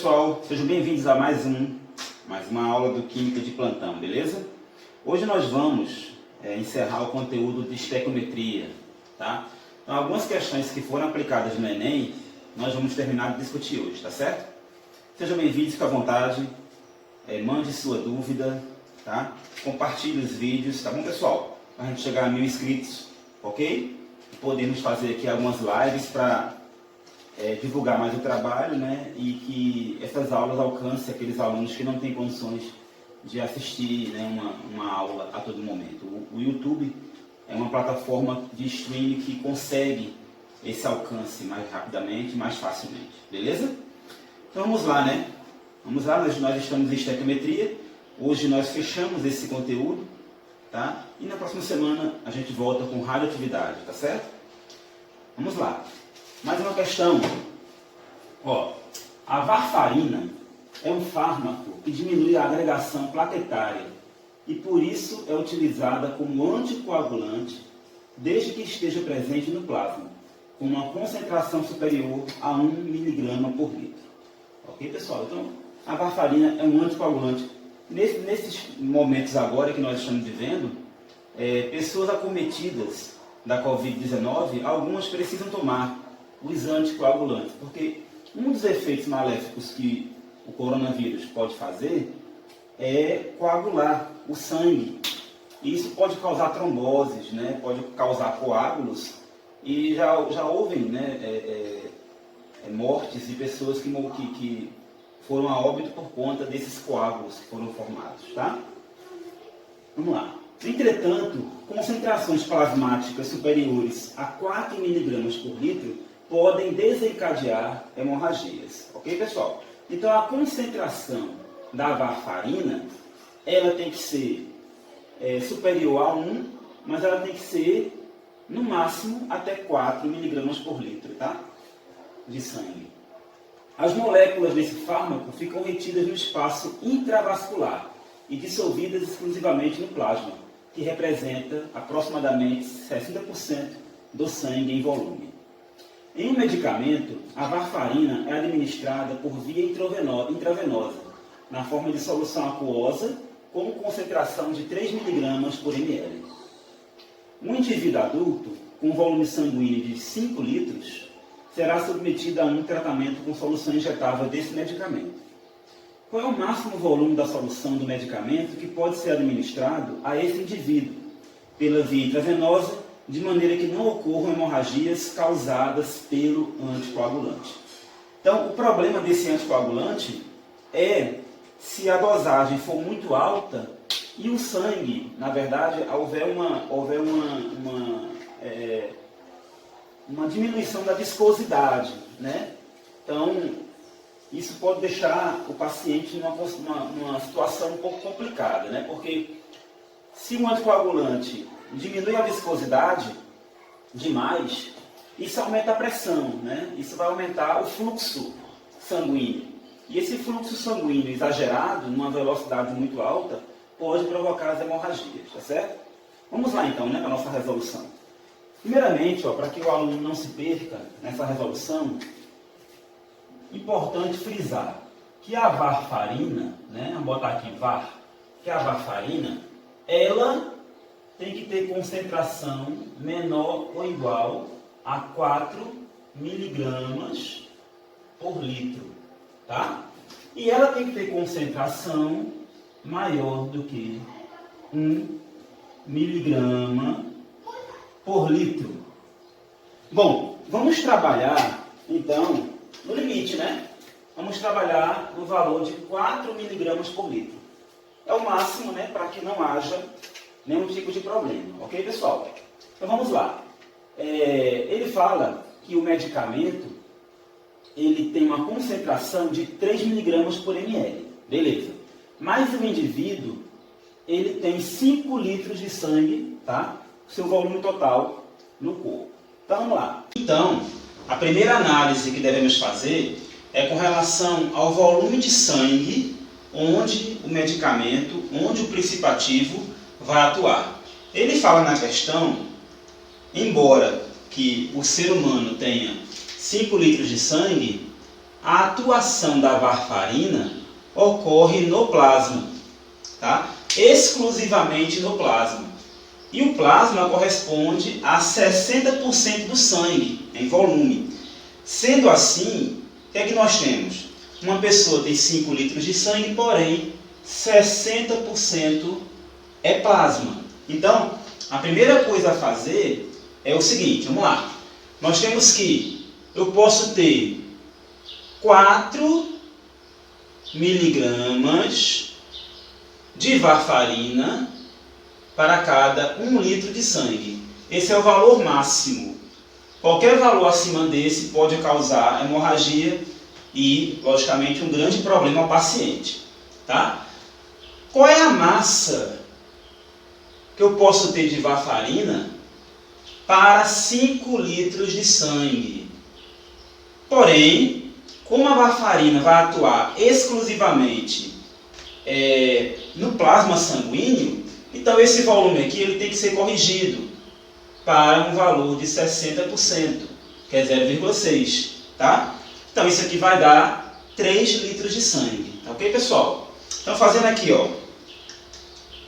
pessoal, sejam bem-vindos a mais uma aula do Química de Plantão, beleza? Hoje nós vamos encerrar o conteúdo de estequiometria, tá? Então, algumas questões que foram aplicadas no Enem, nós vamos terminar de discutir hoje, tá certo? Sejam bem-vindos, fique à vontade, mande sua dúvida, tá? Compartilhe os vídeos, tá bom, pessoal? Para a gente chegar a 1000 inscritos, ok? E podemos fazer aqui algumas lives para divulgar mais o trabalho, né? E que essas aulas alcancem aqueles alunos que não têm condições de assistir, né, uma aula a todo momento. O YouTube é uma plataforma de streaming que consegue esse alcance mais rapidamente, mais facilmente, beleza? Então vamos lá, né? Vamos lá, nós estamos em estequiometria. Hoje nós fechamos esse conteúdo, tá? E na próxima semana a gente volta com radioatividade, tá certo? Vamos lá. Mais uma questão. Ó, a varfarina é um fármaco que diminui a agregação plaquetária e por isso é utilizada como anticoagulante desde que esteja presente no plasma, com uma concentração superior a 1 mg por litro. Ok, pessoal? Então, a varfarina é um anticoagulante. Nesses momentos agora que nós estamos vivendo, pessoas acometidas da Covid-19, algumas precisam tomar os anticoagulantes, porque um dos efeitos maléficos que o coronavírus pode fazer é coagular o sangue. E isso pode causar tromboses, né? Pode causar coágulos, e já houve, né, mortes de pessoas que foram a óbito por conta desses coágulos que foram formados, tá? Vamos lá. Entretanto, concentrações plasmáticas superiores a 4 mg por litro podem desencadear hemorragias, ok, pessoal? Então, a concentração da varfarina, ela tem que ser superior a 1, mas ela tem que ser, no máximo, até 4 mg por litro, tá? De sangue. As moléculas desse fármaco ficam retidas no espaço intravascular e dissolvidas exclusivamente no plasma, que representa aproximadamente 60% do sangue em volume. Em um medicamento, a varfarina é administrada por via intravenosa, na forma de solução aquosa, com concentração de 3 mg por ml. Um indivíduo adulto, com volume sanguíneo de 5 litros, será submetido a um tratamento com solução injetável desse medicamento. Qual é o máximo volume da solução do medicamento que pode ser administrado a esse indivíduo, pela via intravenosa, de maneira que não ocorram hemorragias causadas pelo anticoagulante? Então, o problema desse anticoagulante é se a dosagem for muito alta e o sangue, na verdade, houver uma diminuição da viscosidade, né? Então, isso pode deixar o paciente numa situação um pouco complicada, né? Porque se um anticoagulante diminui a viscosidade demais, isso aumenta a pressão, né? Isso vai aumentar o fluxo sanguíneo. E esse fluxo sanguíneo exagerado, numa velocidade muito alta, pode provocar as hemorragias, tá certo? Vamos lá então, né, para a nossa resolução. Primeiramente, para que o aluno não se perca nessa resolução, importante frisar que a varfarina, né, vamos botar aqui VAR, que a varfarina, ela tem que ter concentração menor ou igual a 4 mg por litro, tá? E ela tem que ter concentração maior do que 1 mg por litro. Bom, vamos trabalhar, então, no limite, né? Vamos trabalhar no valor de 4 mg por litro. É o máximo, né, para que não haja nenhum tipo de problema, ok, pessoal? Então vamos lá. Ele fala que o medicamento ele tem uma concentração de 3 mg por ml, beleza? Mas o indivíduo ele tem 5 litros de sangue, tá? Seu volume total no corpo. Então vamos lá. Então, a primeira análise que devemos fazer é com relação ao volume de sangue onde o medicamento, onde o princípio ativo vai atuar. Ele fala na questão, embora que o ser humano tenha 5 litros de sangue, a atuação da varfarina ocorre no plasma, tá? Exclusivamente no plasma. E o plasma corresponde a 60% do sangue em volume. Sendo assim, o que é que nós temos? Uma pessoa tem 5 litros de sangue, porém 60% é plasma. Então, a primeira coisa a fazer é o seguinte, vamos lá. Nós temos que, eu posso ter 4 miligramas de varfarina para cada 1 litro de sangue. Esse é o valor máximo. Qualquer valor acima desse pode causar hemorragia e, logicamente, um grande problema ao paciente. Tá? Qual é a massa que eu posso ter de varfarina para 5 litros de sangue? Porém, como a varfarina vai atuar exclusivamente no plasma sanguíneo, então esse volume aqui ele tem que ser corrigido para um valor de 60%, que é 0,6, tá? Então isso aqui vai dar 3 litros de sangue, tá ok, pessoal? Então fazendo aqui, ó,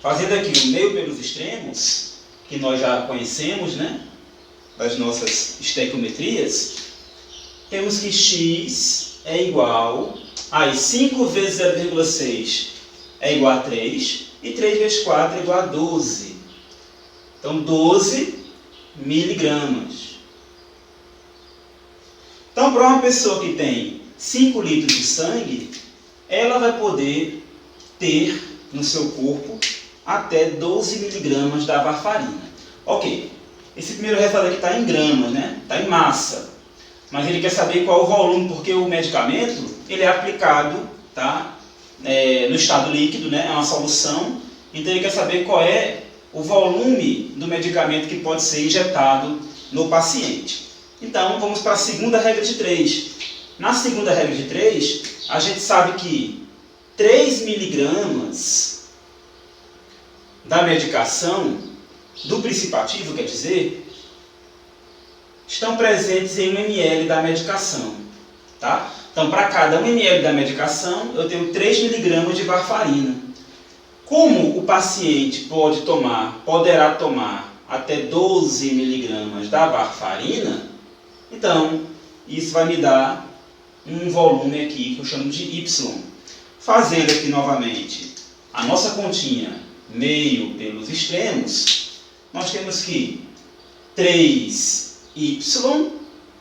fazendo aqui o meio pelos extremos, que nós já conhecemos, né, das nossas estequiometrias, temos que x é igual a 5 vezes 0,6 é igual a 3, e 3 vezes 4 é igual a 12. Então, 12 miligramas. Então, para uma pessoa que tem 5 litros de sangue, ela vai poder ter no seu corpo até 12 miligramas da varfarina. Ok, esse primeiro resultado aqui está em gramas, né? Está em massa. Mas ele quer saber qual é o volume, porque o medicamento ele é aplicado, tá? No estado líquido, né? É uma solução. Então ele quer saber qual é o volume do medicamento que pode ser injetado no paciente. Então vamos para a segunda regra de 3. Na segunda regra de 3, a gente sabe que 3 miligramas da medicação, do princípio ativo, quer dizer, estão presentes em 1 ml da medicação, tá? Então, para cada 1 ml da medicação, eu tenho 3 miligramas de varfarina. Como o paciente poderá tomar até 12 miligramas da varfarina, então, isso vai me dar um volume aqui que eu chamo de Y. Fazendo aqui novamente a nossa continha meio pelos extremos, nós temos que 3Y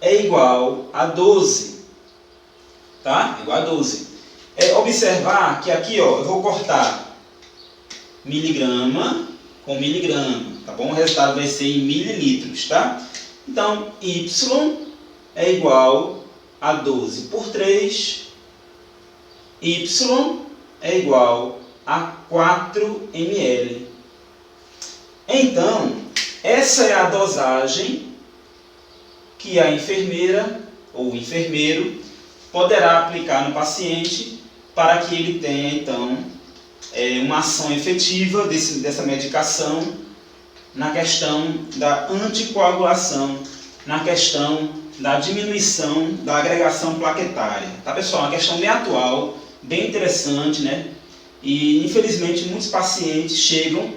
é igual a 12. Tá? Igual a 12. Observar que aqui, ó, eu vou cortar miligrama com miligrama, tá bom? O resultado vai ser em mililitros, tá? Então, Y é igual a 12 por 3. Y é igual a 4 ml. Então, essa é a dosagem que a enfermeira ou o enfermeiro poderá aplicar no paciente para que ele tenha, então, uma ação efetiva dessa medicação na questão da anticoagulação, na questão da diminuição da agregação plaquetária. Tá, pessoal? Uma questão bem atual, bem interessante, né? E, infelizmente, muitos pacientes chegam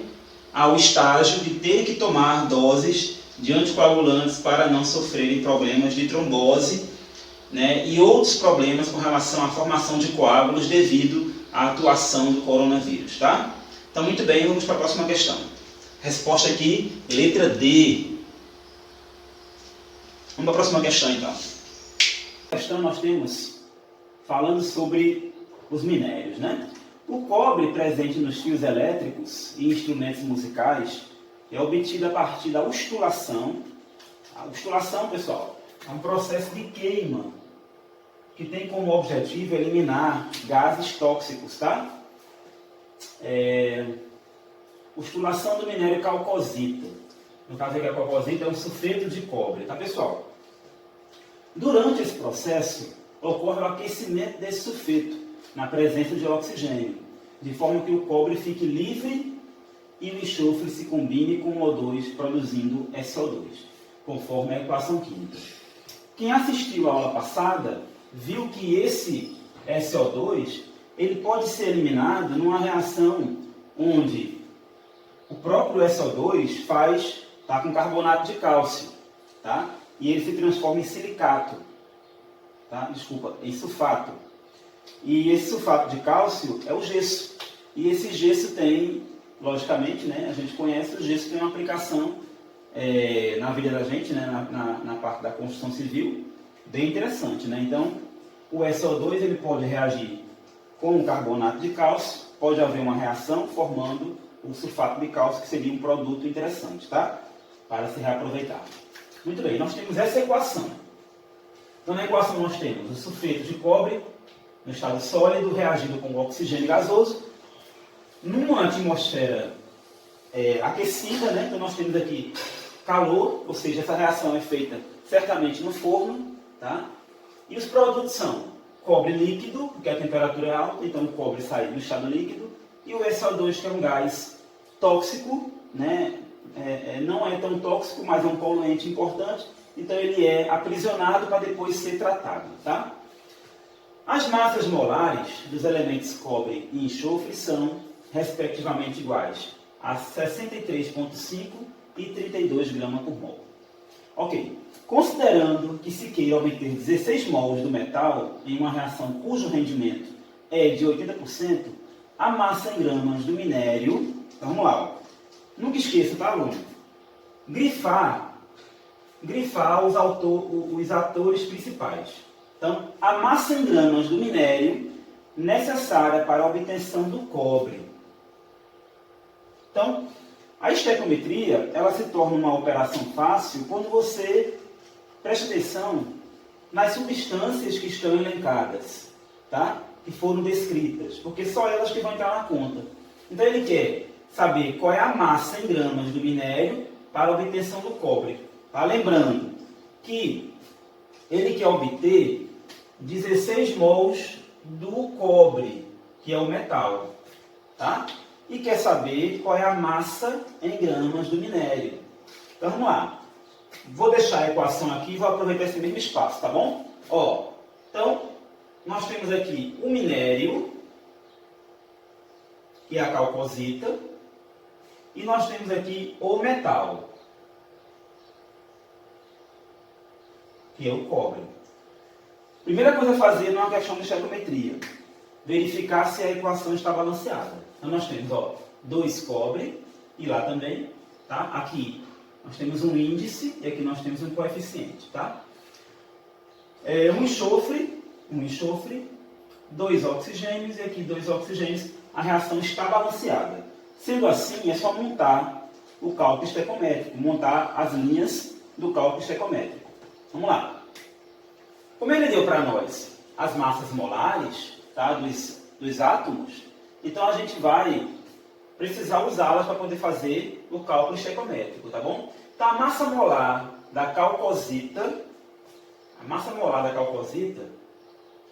ao estágio de terem que tomar doses de anticoagulantes para não sofrerem problemas de trombose, né, e outros problemas com relação à formação de coágulos devido à atuação do coronavírus, tá? Então, muito bem, vamos para a próxima questão. Resposta aqui, letra D. Vamos para a próxima questão, então. Na questão nós temos falando sobre os minérios, né? O cobre presente nos fios elétricos e instrumentos musicais é obtido a partir da ustulação. A ustulação, pessoal, é um processo de queima que tem como objetivo eliminar gases tóxicos, tá? Ustulação do minério calcosita. No caso aqui, a calcosita é um sulfeto de cobre, tá, pessoal? Durante esse processo, ocorre o aquecimento desse sulfeto na presença de oxigênio, de forma que o cobre fique livre e o enxofre se combine com o O2, produzindo SO2, conforme a equação química. Quem assistiu à aula passada viu que esse SO2 ele pode ser eliminado numa reação onde o próprio SO2 tá com carbonato de cálcio, tá? E ele se transforma em silicato, tá? Desculpa, em sulfato. E esse sulfato de cálcio é o gesso. E esse gesso tem, logicamente, né, a gente conhece, o gesso tem uma aplicação na vida da gente, né, na parte da construção civil, bem interessante, né? Então, o SO2 ele pode reagir com o carbonato de cálcio, pode haver uma reação formando o sulfato de cálcio, que seria um produto interessante, tá? Para se reaproveitar. Muito bem, nós temos essa equação. Então, na equação nós temos o sulfeto de cobre no estado sólido reagindo com o oxigênio gasoso numa atmosfera aquecida, né? Então nós temos aqui calor, ou seja, essa reação é feita certamente no forno, tá? E os produtos são cobre líquido, porque a temperatura é alta, então o cobre sai do estado líquido, e o SO2, que é um gás tóxico, né? Não é tão tóxico, mas é um poluente importante, então ele é aprisionado para depois ser tratado, tá? As massas molares dos elementos cobre e enxofre são, respectivamente, iguais a 63,5 e 32 gramas por mol. Ok. Considerando que se queira obter 16 mols do metal em uma reação cujo rendimento é de 80%, a massa em gramas do minério... Então, vamos lá. Ó. Nunca esqueça, tá, aluno? Grifar os atores principais. Então, a massa em gramas do minério necessária para a obtenção do cobre. Então, a estequiometria, ela se torna uma operação fácil quando você presta atenção nas substâncias que estão elencadas, tá? Que foram descritas, porque só elas que vão entrar na conta. Então, ele quer saber qual é a massa em gramas do minério para a obtenção do cobre. Tá? Lembrando que ele quer obter 16 mols do cobre, que é o metal, tá? E quer saber qual é a massa em gramas do minério. Então, vamos lá. Vou deixar a equação aqui e vou aproveitar esse mesmo espaço, tá bom? Ó, então, nós temos aqui o minério, que é a calcosita, e nós temos aqui o metal, que é o cobre. Primeira coisa a fazer não é uma questão de estequiometria. Verificar se a equação está balanceada. Então, nós temos 2 cobre, e lá também, tá? Aqui nós temos um índice, e aqui nós temos um coeficiente, tá? Um enxofre, 2 oxigênios, e aqui 2 oxigênios. A reação está balanceada. Sendo assim, é só montar o cálculo estequiométrico, montar as linhas do cálculo estequiométrico. Vamos lá. Como ele deu para nós as massas molares, tá, dos átomos, então a gente vai precisar usá-las para poder fazer o cálculo estequiométrico, tá bom? Então a massa molar da calcosita, vou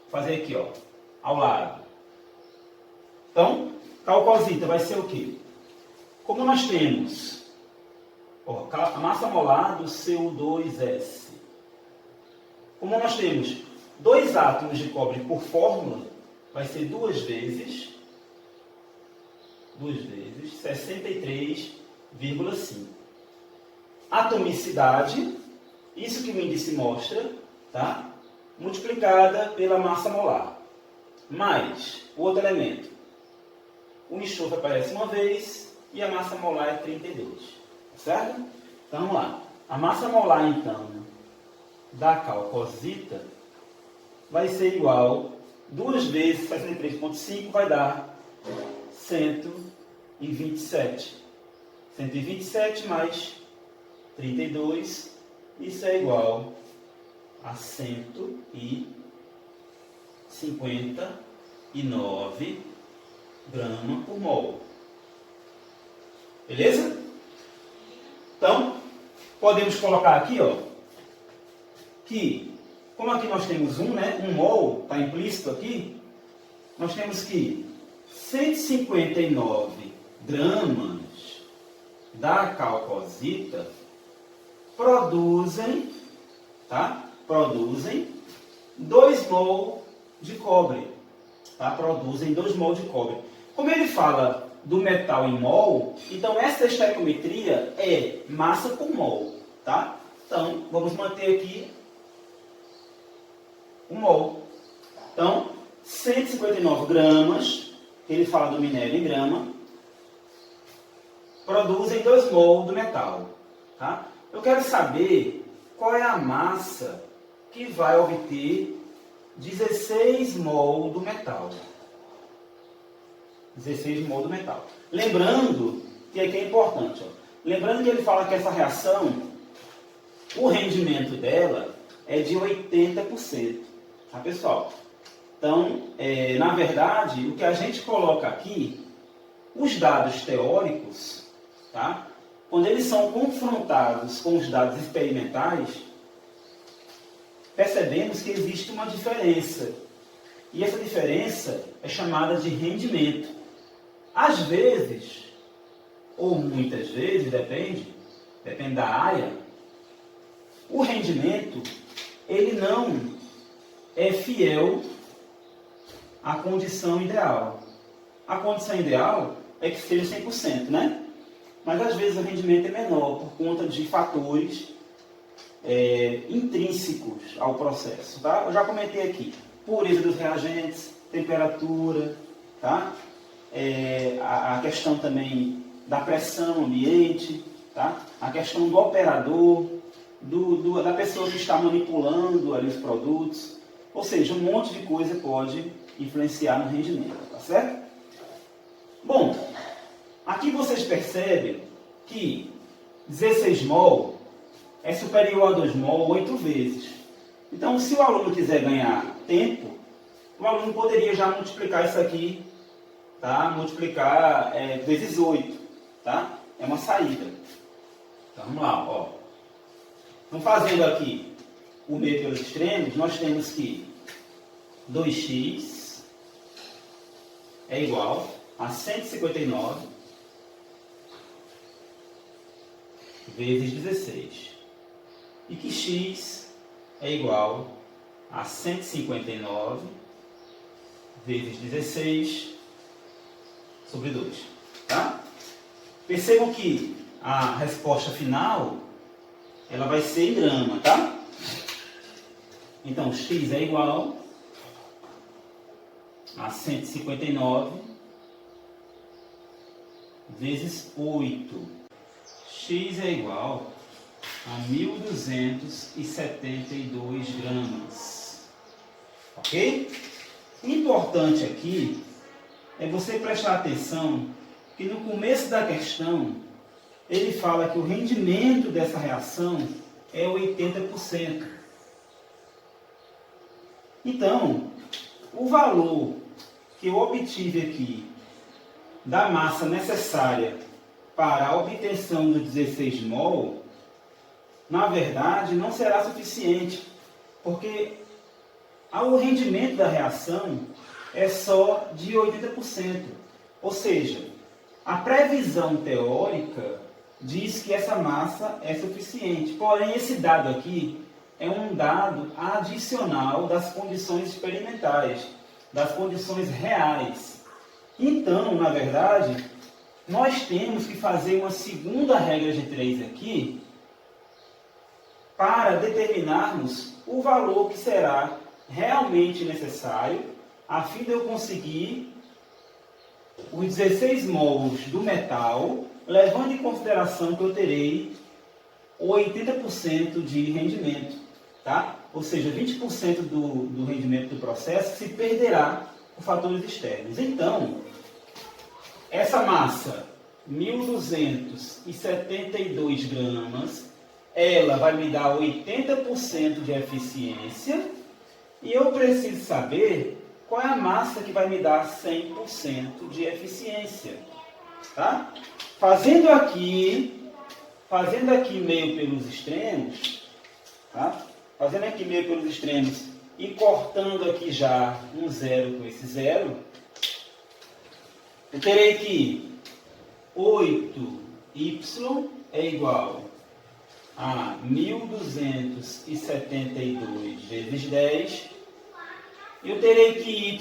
fazer aqui, ó, ao lado. Então, calcosita vai ser o quê? Como nós temos a massa molar do CO2S, como nós temos 2 átomos de cobre por fórmula, vai ser 2 vezes 63,5. Atomicidade, isso que o índice mostra, tá? Multiplicada pela massa molar. Mais o outro elemento. O enxofre aparece uma vez e a massa molar é 32. Certo? Então vamos lá. A massa molar, então, da calcosita vai ser igual 2 vezes 63,5 vai dar 127. 127 mais 32, isso é igual a 159 gramas por mol. Beleza? Então, podemos colocar aqui, ó, que, como aqui nós temos né, 1 mol, está implícito aqui, nós temos que 159 gramas da calcosita produzem 2 mol de cobre. Tá? Produzem 2 mol de cobre. Como ele fala do metal em mol, então essa estequiometria é massa por mol. Tá? Então, vamos manter aqui o mol. Então, 159 gramas, ele fala do minério em grama, produzem 2 mol do metal. Tá? Eu quero saber qual é a massa que vai obter 16 mol do metal. 16 mol do metal. Lembrando que aqui é importante. Ó. Lembrando que ele fala que essa reação, o rendimento dela é de 80%. Tá, pessoal? Então, na verdade, o que a gente coloca aqui, os dados teóricos, tá? Quando eles são confrontados com os dados experimentais, percebemos que existe uma diferença. E essa diferença é chamada de rendimento. Às vezes, ou muitas vezes, depende da área, o rendimento ele não é fiel à condição ideal. A condição ideal é que seja 100%, né? Mas às vezes o rendimento é menor por conta de fatores intrínsecos ao processo. Tá? Eu já comentei aqui, pureza dos reagentes, temperatura, tá? A questão também da pressão ambiente, tá? A questão do operador, da pessoa que está manipulando ali os produtos, ou seja, um monte de coisa pode influenciar no rendimento, tá certo? Bom, aqui vocês percebem que 16 mol é superior a 2 mol 8 vezes. Então, se o aluno quiser ganhar tempo, o aluno poderia já multiplicar isso aqui, tá? Multiplicar vezes 8, tá? É uma saída. Então, vamos lá, ó. Então, fazendo aqui o meio pelos extremos, nós temos que 2x é igual a 159 vezes 16. E que x é igual a 159 vezes 16 sobre 2. Tá? Percebam que a resposta final ela vai ser em grama, tá? Então, x é igual a 159 vezes 8. X é igual a 1.272 gramas. Ok? O importante aqui é você prestar atenção que no começo da questão ele fala que o rendimento dessa reação é 80%. Então, o valor que eu obtive aqui da massa necessária para a obtenção do 16 mol, na verdade, não será suficiente, porque o rendimento da reação é só de 80%. Ou seja, a previsão teórica diz que essa massa é suficiente. Porém, esse dado aqui é um dado adicional das condições experimentais, das condições reais. Então, na verdade, nós temos que fazer uma segunda regra de 3 aqui para determinarmos o valor que será realmente necessário a fim de eu conseguir os 16 mols do metal, levando em consideração que eu terei 80% de rendimento, tá? Ou seja, 20% do rendimento do processo se perderá por fatores externos. Então, essa massa, 1.272 gramas, ela vai me dar 80% de eficiência e eu preciso saber qual é a massa que vai me dar 100% de eficiência. Tá? Fazendo aqui meio pelos extremos, tá? Fazendo aqui meio pelos extremos e cortando aqui já um zero com esse zero, eu terei que 8y é igual a 1.272 vezes 10 eu terei que y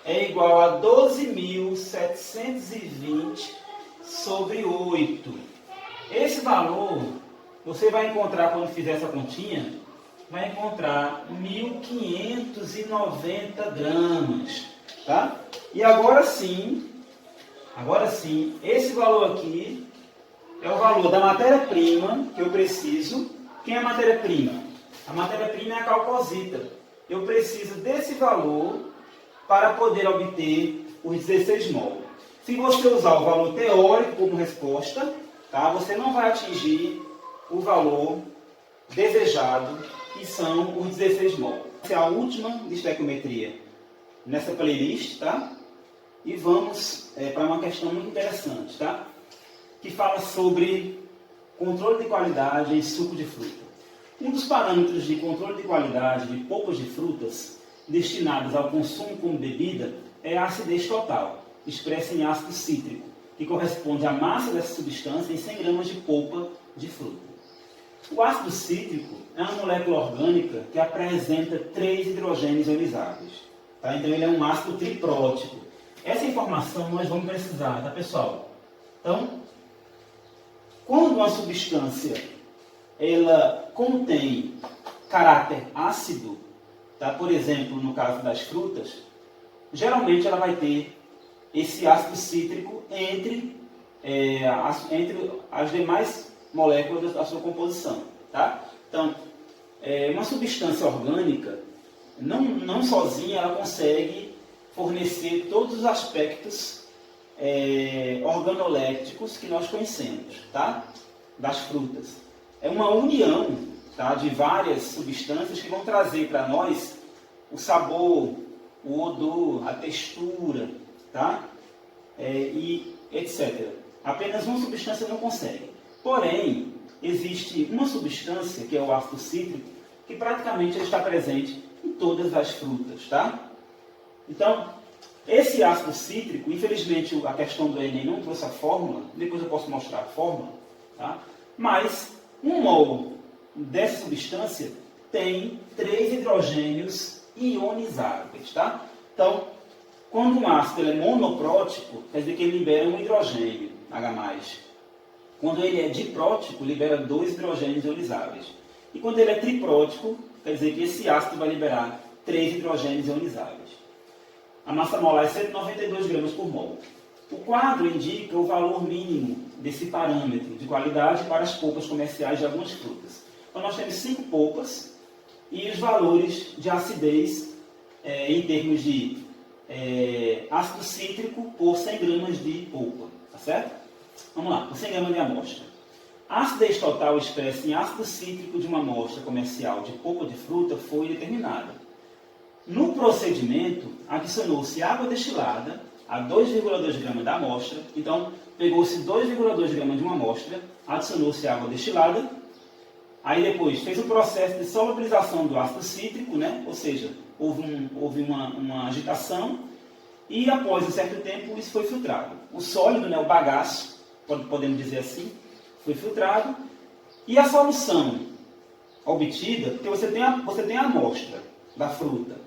é igual a 12.720 sobre 8. Esse valor, você vai encontrar quando fizer essa continha, vai encontrar 1.590 gramas, tá? E agora sim, esse valor aqui é o valor da matéria-prima que eu preciso. Quem é a matéria-prima? A matéria-prima é a calcosita. Eu preciso desse valor para poder obter os 16 mol. Se você usar o valor teórico como resposta, tá, você não vai atingir o valor desejado, que são os 16 mol. Essa é a última de estequiometria nessa playlist, tá? E vamos para uma questão muito interessante, tá? Que fala sobre controle de qualidade em suco de fruta. Um dos parâmetros de controle de qualidade de polpas de frutas destinadas ao consumo como bebida é a acidez total, expressa em ácido cítrico, que corresponde à massa dessa substância em 100 gramas de polpa de fruta. O ácido cítrico é uma molécula orgânica que apresenta 3 hidrogênios ionizáveis. Tá? Então ele é um ácido triprótico. Essa informação nós vamos precisar, tá, pessoal? Então, quando uma substância ela contém caráter ácido, tá? Por exemplo, no caso das frutas, geralmente ela vai ter esse ácido cítrico entre as demais moléculas da sua composição. Tá? Então, uma substância orgânica, não sozinha, ela consegue fornecer todos os aspectos organolépticos que nós conhecemos, tá? Das frutas. É uma união, tá, de várias substâncias que vão trazer para nós o sabor, o odor, a textura, tá? E etc. Apenas uma substância não consegue. Porém, existe uma substância, que é o ácido cítrico, que praticamente está presente em todas as frutas, tá? Então, esse ácido cítrico, infelizmente a questão do Enem não trouxe a fórmula, depois eu posso mostrar a fórmula, tá? Mas 1 mol dessa substância tem 3 hidrogênios ionizáveis, tá? Então, quando um ácido é monoprótico, quer dizer que ele libera um hidrogênio, H+. Quando ele é diprótico, libera 2 hidrogênios ionizáveis. E quando ele é triprótico, quer dizer que esse ácido vai liberar 3 hidrogênios ionizáveis. A massa molar é 192 gramas por mol. O quadro indica o valor mínimo desse parâmetro de qualidade para as polpas comerciais de algumas frutas. Então nós temos 5 polpas e os valores de acidez em termos de ácido cítrico por 100 gramas de polpa. Tá certo? Vamos lá, por 100 gramas de amostra. A acidez total expressa em ácido cítrico de uma amostra comercial de polpa de fruta foi determinada. No procedimento, adicionou-se água destilada a 2,2 gramas da amostra. Então, pegou-se 2,2 gramas de uma amostra, adicionou-se água destilada. Aí depois fez o processo de solubilização do ácido cítrico, né? Ou seja, houve uma agitação e após um certo tempo isso foi filtrado. O sólido, né, o bagaço, podemos dizer assim, foi filtrado. E a solução obtida, porque você tem a amostra da fruta.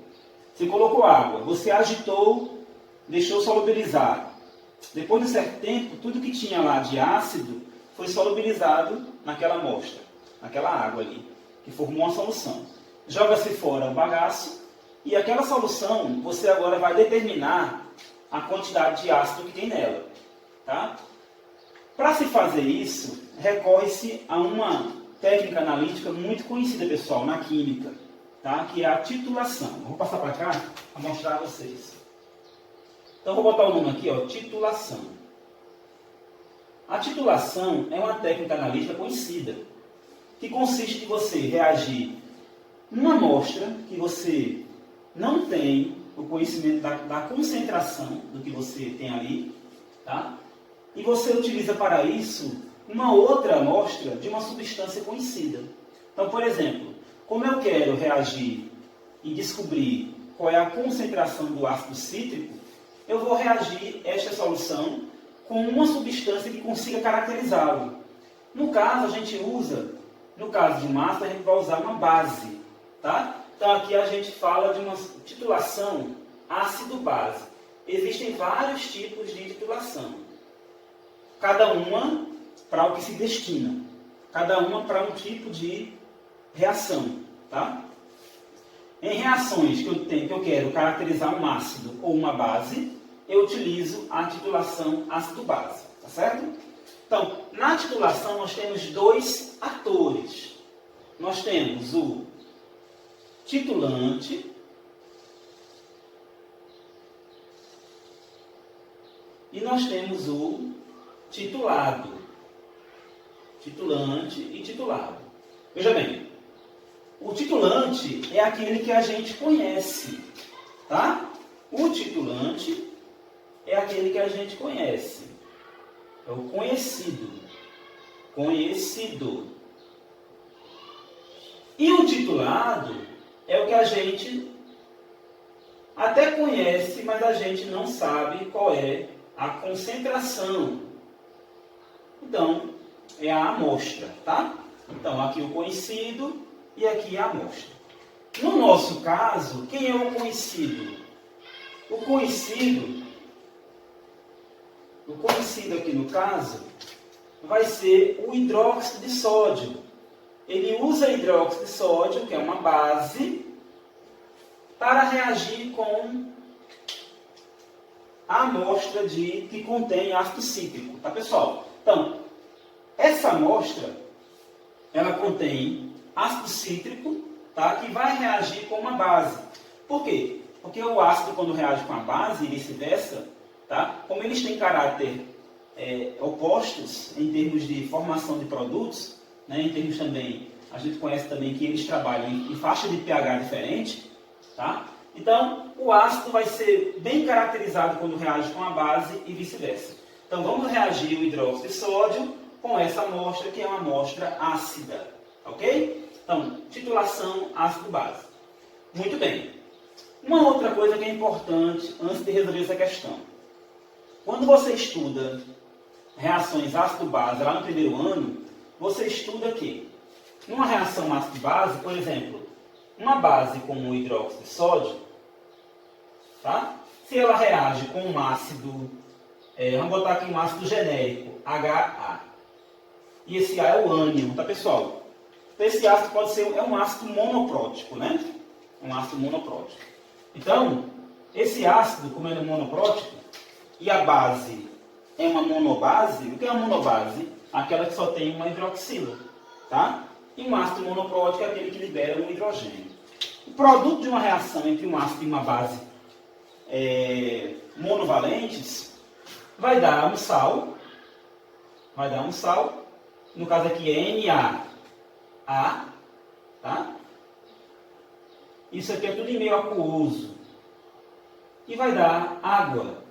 Você colocou água, você agitou, deixou solubilizar. Depois de um certo tempo, tudo que tinha lá de ácido foi solubilizado naquela amostra, naquela água ali, que formou uma solução. Joga-se fora o bagaço e aquela solução, você agora vai determinar a quantidade de ácido que tem nela. Tá? Para se fazer isso, recorre-se a uma técnica analítica muito conhecida, pessoal, na química, tá? Que é a titulação. Vou passar para cá para mostrar a vocês. Então, vou botar o nome aqui, ó, titulação. A titulação é uma técnica analítica conhecida, que consiste em você reagir numa amostra que você não tem o conhecimento da concentração do que você tem ali, tá? E você utiliza para isso uma outra amostra de uma substância conhecida. Então, por exemplo, como eu quero reagir e descobrir qual é a concentração do ácido cítrico, eu vou reagir esta solução com uma substância que consiga caracterizá-lo. No caso, a gente usa, no caso de um ácido, a gente vai usar uma base. Tá? Então aqui a gente fala de uma titulação ácido-base. Existem vários tipos de titulação. Cada uma para o que se destina. Cada uma para um tipo de reação. Tá? Em reações que eu quero caracterizar um ácido ou uma base, eu utilizo a titulação ácido-base. Tá certo? Então, na titulação nós temos dois atores. Nós temos o titulante e nós temos o titulado. Titulante e titulado. Veja bem, o titulante é aquele que a gente conhece, tá? O titulante é aquele que a gente conhece. É o conhecido. Conhecido. E o titulado é o que a gente até conhece, mas a gente não sabe qual é a concentração. Então, é a amostra, tá? Então, aqui o conhecido e aqui a amostra. No nosso caso, quem é o conhecido? O conhecido aqui no caso, vai ser o hidróxido de sódio. Ele usa hidróxido de sódio, que é uma base, para reagir com a amostra que contém ácido cítrico, tá pessoal? Então, essa amostra, ela contém ácido cítrico, tá? Que vai reagir com uma base. Por quê? Porque o ácido, quando reage com a base e vice-versa, tá? Como eles têm caráter opostos em termos de formação de produtos, né? Em termos também, a gente conhece também que eles trabalham em faixa de pH diferente, tá? Então, o ácido vai ser bem caracterizado quando reage com a base e vice-versa. Então, vamos reagir o hidróxido de sódio com essa amostra, que é uma amostra ácida. Ok? Então, titulação ácido-base. Muito bem. Uma outra coisa que é importante antes de resolver essa questão. Quando você estuda reações ácido-base lá no primeiro ano, você estuda que numa reação ácido-base, por exemplo, uma base como o hidróxido de sódio, tá? Se ela reage com um ácido, vamos botar aqui um ácido genérico, HA. E esse A é o ânion, tá pessoal? Então esse ácido pode ser um ácido monoprótico, né? Um ácido monoprótico. Então, esse ácido, como ele é monoprótico, e a base é uma monobase, o que é uma monobase? Aquela que só tem uma hidroxila, tá? E um ácido monoprótico é aquele que libera um hidrogênio. O produto de uma reação entre um ácido e uma base monovalentes vai dar um sal. Vai dar um sal. No caso aqui é NaA, tá? Isso aqui é tudo em meio aquoso. E vai dar água.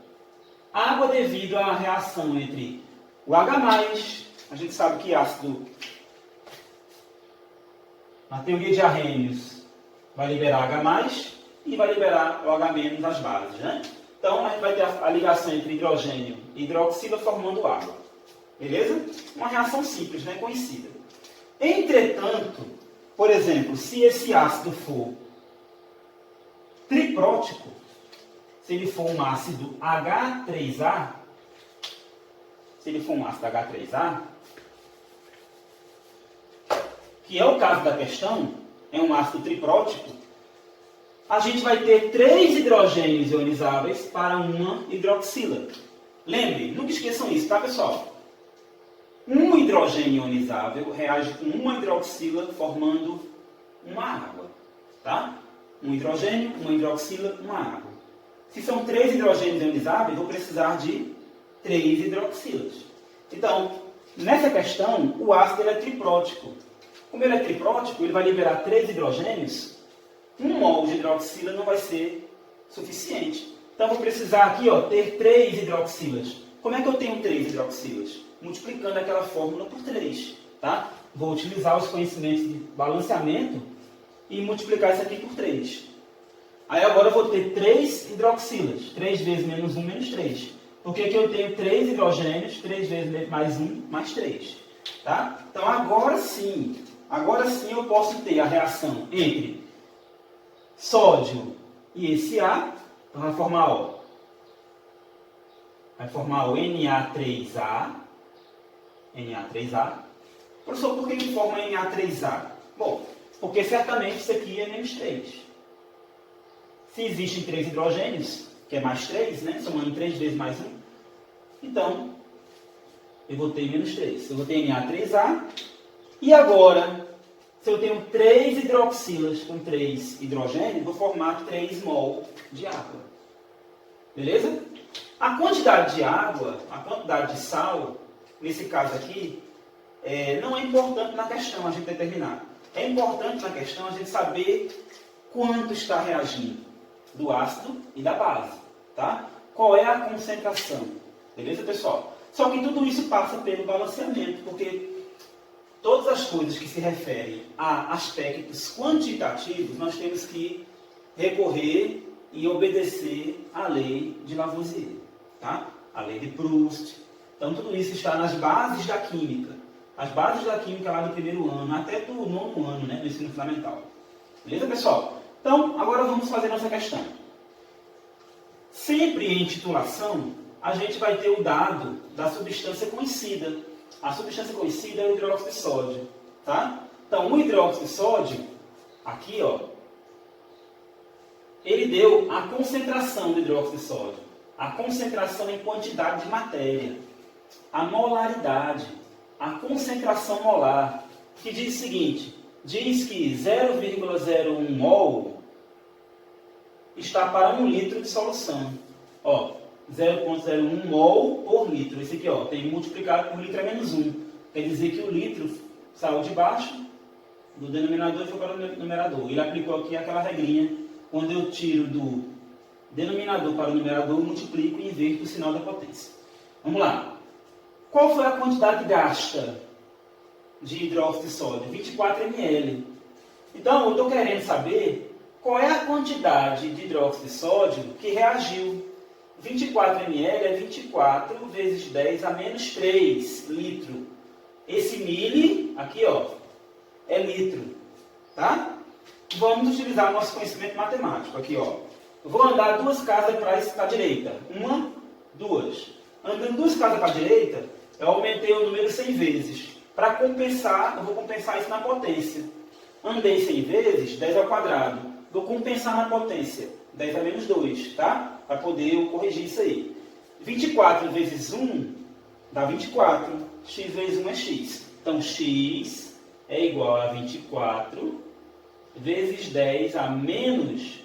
Água devido à reação entre o H+, a gente sabe que ácido, na teoria de Arrhenius, vai liberar H+, e vai liberar o H- das bases, né? Então, a gente vai ter a ligação entre hidrogênio e hidroxila formando água. Beleza? Uma reação simples, né? Conhecida. Entretanto, por exemplo, se esse ácido for triprótico, se ele for um ácido H3A, que é o caso da questão, é um ácido triprótico, a gente vai ter 3 hidrogênios ionizáveis para uma hidroxila. Lembre, nunca esqueçam isso, tá pessoal? Um hidrogênio ionizável reage com uma hidroxila formando uma água, tá? Um hidrogênio, uma hidroxila, uma água. Se são 3 hidrogênios ionizáveis, vou precisar de 3 hidroxilas. Então, nessa questão, o ácido é triprótico. Como ele é triprótico, ele vai liberar 3 hidrogênios. Um mol de hidroxila não vai ser suficiente. Então, vou precisar aqui ter 3 hidroxilas. Como é que eu tenho 3 hidroxilas? Multiplicando aquela fórmula por 3. Tá? Vou utilizar os conhecimentos de balanceamento e multiplicar isso aqui por 3. Aí agora eu vou ter 3 hidroxilas. 3 vezes menos 1, menos 3. Porque aqui eu tenho 3 hidrogênios, 3 vezes mais 1, mais 3. Tá? Então agora sim eu posso ter a reação entre sódio e esse A, então vai formar, ó, o Na3A. Professor, por que forma Na3A? Bom, porque certamente isso aqui é menos 3. Se existem 3 hidrogênios, que é mais 3, né? Somando 3 vezes mais 1, então eu vou ter menos 3. Eu vou ter Na3A. E agora, se eu tenho 3 hidroxilas com 3 hidrogênios, vou formar 3 mol de água. Beleza? A quantidade de água, a quantidade de sal, nesse caso aqui, não é importante na questão a gente determinar. É importante na questão a gente saber quanto está reagindo do ácido e da base. Tá? Qual é a concentração. Beleza, pessoal? Só que tudo isso passa pelo balanceamento, porque todas as coisas que se referem a aspectos quantitativos, nós temos que recorrer e obedecer à lei de Lavoisier, tá? A lei de Proust. Então, tudo isso está nas bases da química. As bases da química lá do primeiro ano, até do 9º ano, né, no ensino fundamental. Beleza, pessoal? Então, agora vamos fazer nossa questão. Sempre em titulação, a gente vai ter o dado da substância conhecida. A substância conhecida é o hidróxido de sódio, tá? Então, o hidróxido de sódio, aqui, ó, ele deu a concentração do hidróxido de sódio, a concentração em quantidade de matéria, a molaridade, a concentração molar, que diz o seguinte, diz que 0,01 mol está para 1 litro de solução. Ó, 0,01 mol por litro. Esse aqui, ó, tem multiplicado por litro é menos 1. Quer dizer que o litro saiu de baixo do denominador e foi para o numerador. Ele aplicou aqui aquela regrinha, quando eu tiro do denominador para o numerador, multiplico e inverto o sinal da potência. Vamos lá. Qual foi a quantidade gasta de hidróxido de sódio? 24 ml. Então, eu estou querendo saber qual é a quantidade de hidróxido de sódio que reagiu. 24 ml é 24 vezes 10 a menos 3 litro. Esse mili, aqui, ó, é litro. Tá? Vamos utilizar nosso conhecimento matemático. Aqui, ó. Eu vou andar 2 casas para a direita. 1, 2. Andando 2 casas para a direita, eu aumentei o número 100 vezes. Para compensar, eu vou compensar isso na potência. Andei 100 vezes, 10 ao quadrado. Vou compensar na potência. 10 a menos 2, tá? Para poder eu corrigir isso aí. 24 vezes 1 dá 24. X vezes 1 é x. Então, x é igual a 24 vezes 10 a menos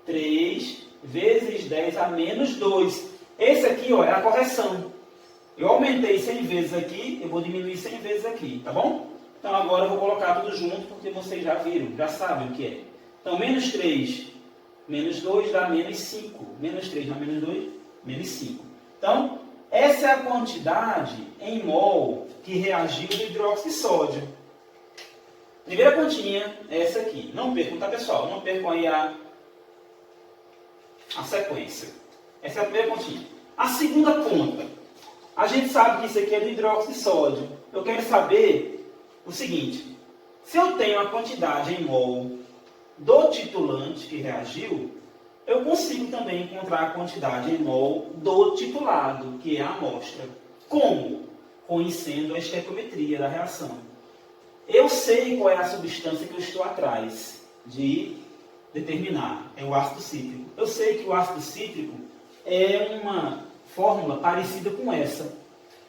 3 vezes 10 a menos 2. Esse aqui, ó, é a correção. Eu aumentei 100 vezes aqui, eu vou diminuir 100 vezes aqui, tá bom? Então, agora eu vou colocar tudo junto, porque vocês já viram, já sabem o que é. Então, menos 3 menos 2 dá menos 5. Menos 3 dá menos 2, menos 5. Então, essa é a quantidade em mol que reagiu do hidróxido de sódio. Primeira continha é essa aqui. Não percam, tá, pessoal? Não percam aí a sequência. Essa é a primeira continha. A segunda conta. A gente sabe que isso aqui é do hidróxido de sódio. Eu quero saber o seguinte. Se eu tenho a quantidade em mol do titulante que reagiu, eu consigo também encontrar a quantidade em mol do titulado, que é a amostra. Como? Conhecendo a estequiometria da reação. Eu sei qual é a substância que eu estou atrás de determinar. É o ácido cítrico. Eu sei que o ácido cítrico é uma fórmula parecida com essa.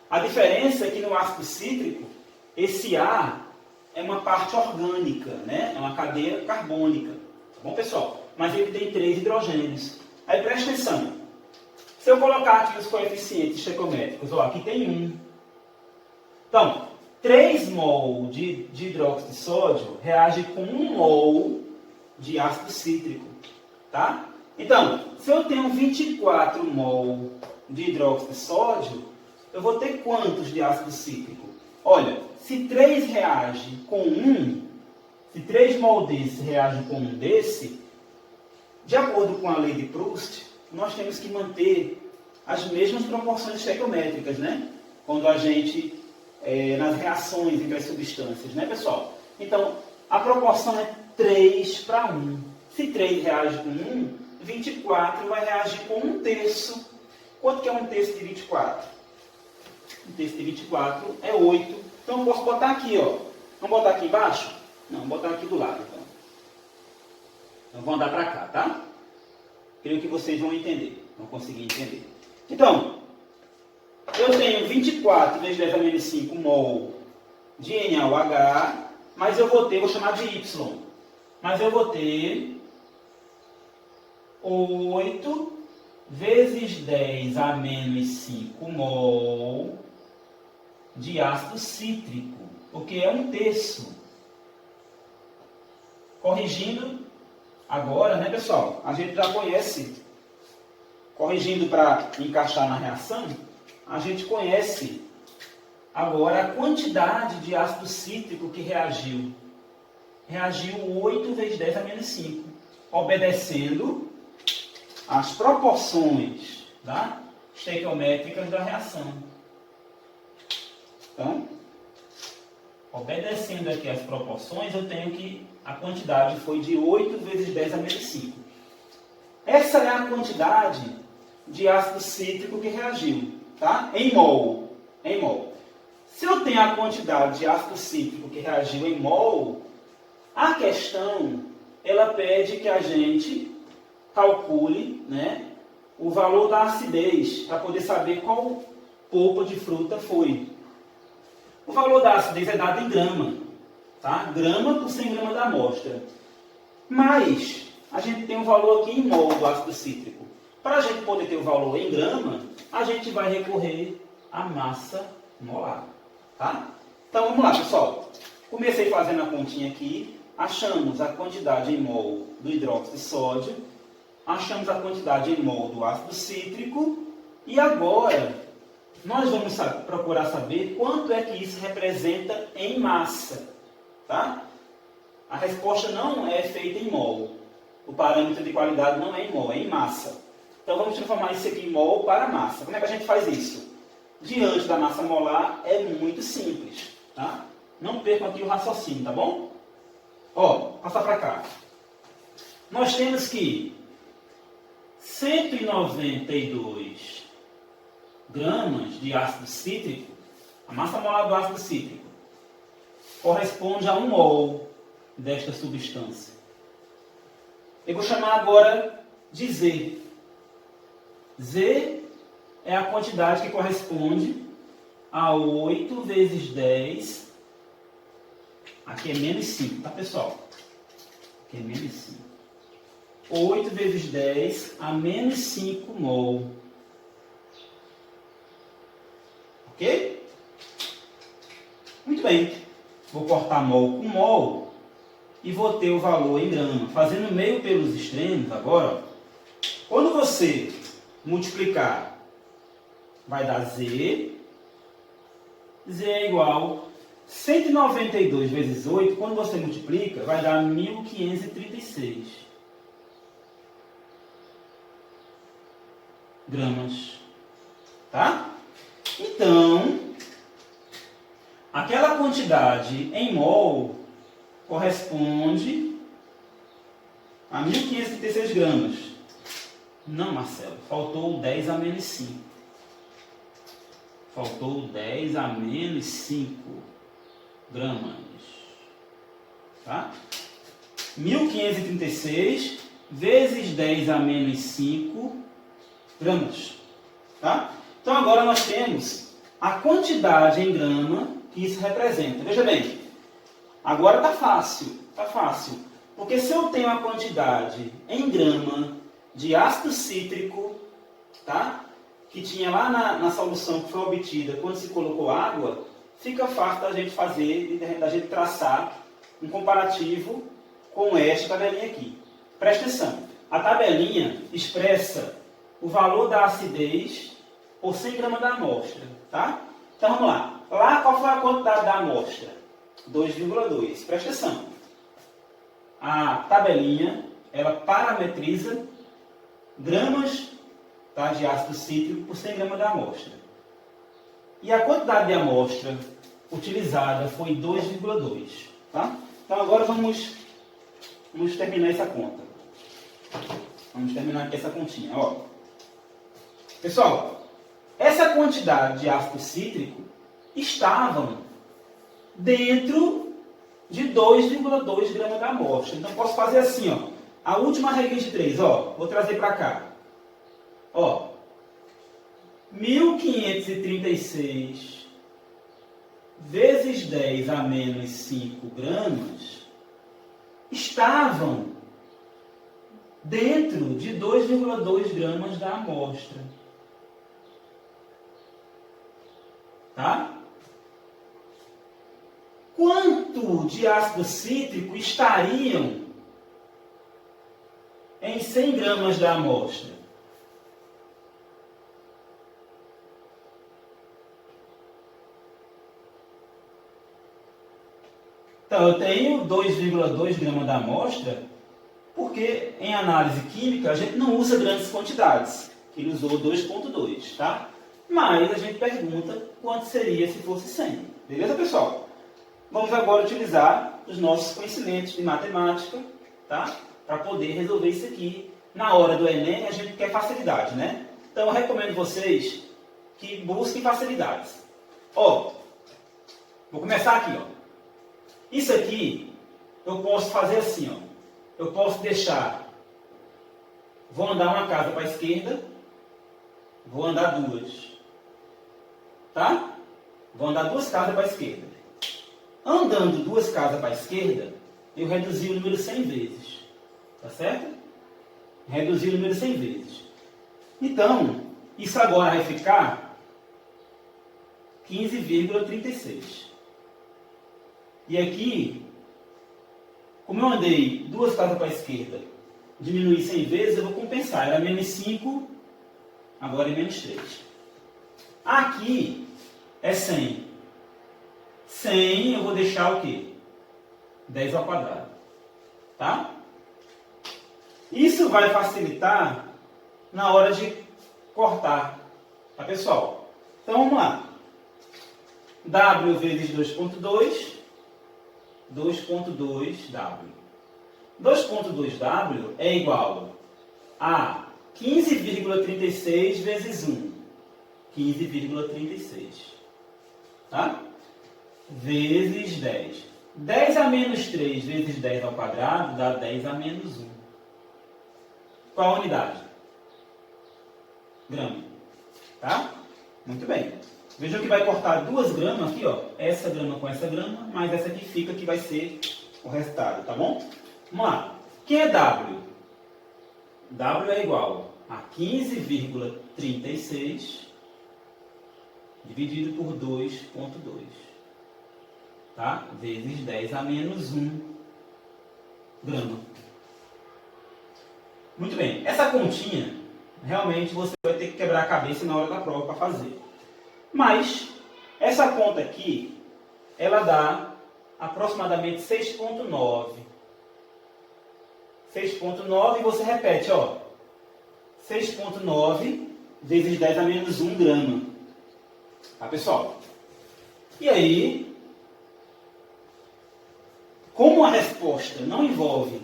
A diferença é que no ácido cítrico, esse A é uma parte orgânica, né? É uma cadeia carbônica. Tá bom, pessoal? Mas ele tem 3 hidrogênios. Aí presta atenção. Se eu colocar aqui os coeficientes estequiométricos, ó, aqui tem 1. Então, 3 mol de hidróxido de sódio reage com 1 mol de ácido cítrico. Tá? Então, se eu tenho 24 mol de hidróxido de sódio, eu vou ter quantos de ácido cítrico? Olha, se 3 reage com 1, se 3 mol desse reagem com 1 desse, de acordo com a lei de Proust, nós temos que manter as mesmas proporções estequiométricas, né? Quando a gente, nas reações entre as substâncias, né, pessoal? Então, a proporção é 3 para 1. Se 3 reage com 1, 24 vai reagir com 1/3. Quanto que é 1/3 de 24? 1/3 de 24 é 8. Então eu posso botar aqui, ó. Vamos botar aqui embaixo? Não, vou botar aqui do lado, então. Então vou andar para cá, tá? Creio que vocês vão entender. Vão conseguir entender. Então, eu tenho 24 vezes 10 a menos 5 mol de NaOH, mas eu vou ter, vou chamar de Y, mas eu vou ter 8 vezes 10 a menos 5 mol de ácido cítrico, porque é 1/3. Corrigindo agora, né, pessoal? A gente já conhece, corrigindo para encaixar na reação, a gente conhece agora a quantidade de ácido cítrico que reagiu. Reagiu 8 vezes 10 a menos 5, obedecendo às proporções, tá, estequiométricas da reação. Então, obedecendo aqui às proporções, eu tenho que a quantidade foi de 8 vezes 10 a menos 5. Essa é a quantidade de ácido cítrico que reagiu, tá? Em mol. Em mol. Se eu tenho a quantidade de ácido cítrico que reagiu em mol, a questão, ela pede que a gente calcule, né, o valor da acidez, para poder saber qual polpa de fruta foi. O valor da acidez é dado em grama, tá? Grama por 100 gramas da amostra. Mas a gente tem um valor aqui em mol do ácido cítrico. Para a gente poder ter o valor em grama, a gente vai recorrer à massa molar, tá? Então vamos lá, pessoal. Comecei fazendo a continha aqui. Achamos a quantidade em mol do hidróxido de sódio. Achamos a quantidade em mol do ácido cítrico. E agora nós vamos procurar saber quanto é que isso representa em massa, tá? A resposta não é feita em mol. O parâmetro de qualidade não é em mol, é em massa. Então vamos transformar isso aqui em mol para massa. Como é que a gente faz isso? Diante da massa molar é muito simples, tá? Não percam aqui o raciocínio, tá bom? Ó, passar para cá. Nós temos que 192 gramas de ácido cítrico, a massa molar do ácido cítrico, corresponde a 1 mol desta substância. Eu vou chamar agora de Z. Z é a quantidade que corresponde a 8 vezes 10. Aqui é menos 5, tá, pessoal? Aqui é menos 5. 8 vezes 10 a menos 5 mol. Ok? Muito bem. Vou cortar mol com mol e vou ter o valor em grama. Fazendo meio pelos extremos agora, ó. Quando você multiplicar, vai dar Z. Z é igual 192 vezes 8. Quando você multiplica, vai dar 1.536 gramas. Tá? Então, aquela quantidade em mol corresponde a 1.536 gramas. Não, Marcelo, faltou 10 a menos 5. Faltou 10 a menos 5 gramas. Tá? 1.536 vezes 10 a menos 5 gramas. Tá? Então agora nós temos a quantidade em grama que isso representa. Veja bem, agora está fácil. Está fácil. Porque se eu tenho a quantidade em grama de ácido cítrico, tá, que tinha lá na solução que foi obtida quando se colocou água, fica fácil da gente fazer, da gente traçar um comparativo com esta tabelinha aqui. Presta atenção. A tabelinha expressa o valor da acidez por 100 gramas da amostra, tá? Então vamos lá. Lá qual foi a quantidade da amostra? 2,2. Presta atenção. A tabelinha, ela parametriza gramas, tá, de ácido cítrico por 100 gramas da amostra. E a quantidade de amostra utilizada foi 2,2. Tá? Então agora vamos terminar essa conta. Vamos terminar aqui essa continha. Ó. Pessoal, essa quantidade de ácido cítrico estavam dentro de 2,2 gramas da amostra. Então, posso fazer assim, ó. A última regra de 3, ó. Vou trazer para cá. Ó. 1.536 vezes 10 a menos 5 gramas estavam dentro de 2,2 gramas da amostra. Tá? Quanto de ácido cítrico estariam em 100 gramas da amostra? Então, eu tenho 2,2 gramas da amostra, porque em análise química a gente não usa grandes quantidades. Ele usou 2,2, tá? Mas a gente pergunta quanto seria se fosse 100. Beleza, pessoal? Vamos agora utilizar os nossos conhecimentos de matemática, tá? Para poder resolver isso aqui. Na hora do Enem, a gente quer facilidade, né? Então, eu recomendo vocês que busquem facilidades. Ó, vou começar aqui, ó. Isso aqui, eu posso fazer assim, ó. Eu posso deixar... Vou andar uma casa para a esquerda, vou andar duas. Tá? Vou andar duas casas para a esquerda. Andando duas casas para a esquerda, eu reduzi o número 100 vezes. Tá certo? Reduzi o número 100 vezes. Então, isso agora vai ficar 15,36. E aqui, como eu andei duas casas para a esquerda, diminuí 100 vezes, eu vou compensar. Era menos 5, agora é menos 3. Aqui é 100. 100 eu vou deixar o quê? 10 ao quadrado. Tá? Isso vai facilitar na hora de cortar. Tá, pessoal? Então, vamos lá. W vezes 2,2. 2,2W. 2,2W é igual a 15,36 vezes 1. 15,36. Tá? Vezes 10. 10 a menos 3 vezes 10 ao quadrado dá 10 a menos 1. Qual a unidade? Grama. Tá? Muito bem. Vejam que vai cortar 2 gramas aqui, ó. Essa grama com essa grama, mais essa aqui fica que vai ser o resultado, tá bom? Vamos lá. O que é W? W é igual a 15,36 dividido por 2,2. Tá? Vezes 10 a menos 1 grama. Muito bem. Essa continha, realmente você vai ter que quebrar a cabeça na hora da prova para fazer. Mas, essa conta aqui, ela dá aproximadamente 6,9. 6,9 e você repete, ó. 6,9 vezes 10 a menos 1 grama. Tá, pessoal? E aí, como a resposta não envolve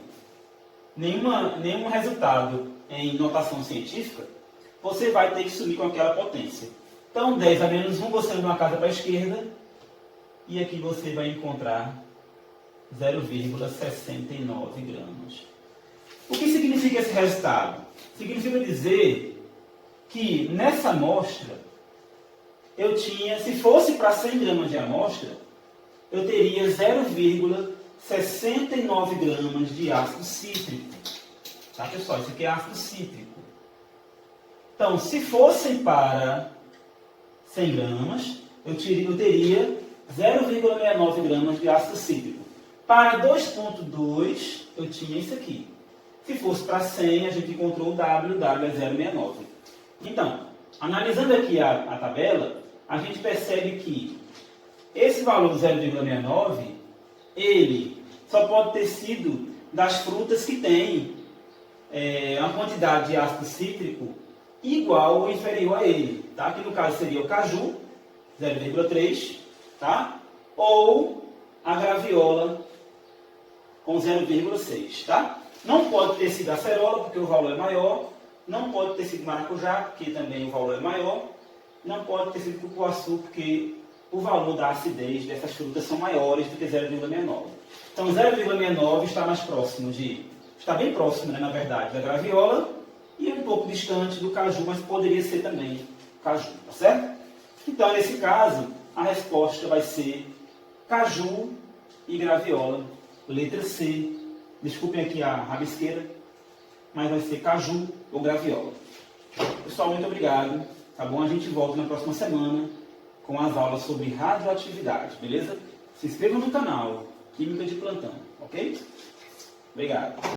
nenhum resultado em notação científica, você vai ter que sumir com aquela potência. Então, 10 a menos 1, você anda uma casa para a esquerda, e aqui você vai encontrar 0,69 gramas. O que significa esse resultado? Significa dizer que nessa amostra, eu tinha, se fosse para 100 gramas de amostra, eu teria 0,69 gramas de ácido cítrico. Tá, pessoal? Isso aqui é ácido cítrico. Então, se fossem para 100 gramas, eu teria 0,69 gramas de ácido cítrico. Para 2,2, eu tinha isso aqui. Se fosse para 100, a gente encontrou o W é 0,69. Então, analisando aqui a tabela, a gente percebe que esse valor 0,69, ele só pode ter sido das frutas que têm uma quantidade de ácido cítrico igual ou inferior a ele, tá? Que no caso seria o caju, 0,3, tá? Ou a graviola com 0,6, tá? Não pode ter sido acerola, porque o valor é maior. Não pode ter sido maracujá, porque também o valor é maior. Não pode ter sido cupuaçu, porque o valor da acidez dessas frutas são maiores do que 0,69. Então 0,69 está mais próximo está bem próximo, né, na verdade, da graviola e um pouco distante do caju, mas poderia ser também caju, tá certo? Então, nesse caso, a resposta vai ser caju e graviola, letra C. Desculpem aqui a rabisqueira, mas vai ser caju ou graviola. Pessoal, muito obrigado. Tá bom? A gente volta na próxima semana com as aulas sobre radioatividade, beleza? Se inscrevam no canal Química de Plantão, ok? Obrigado.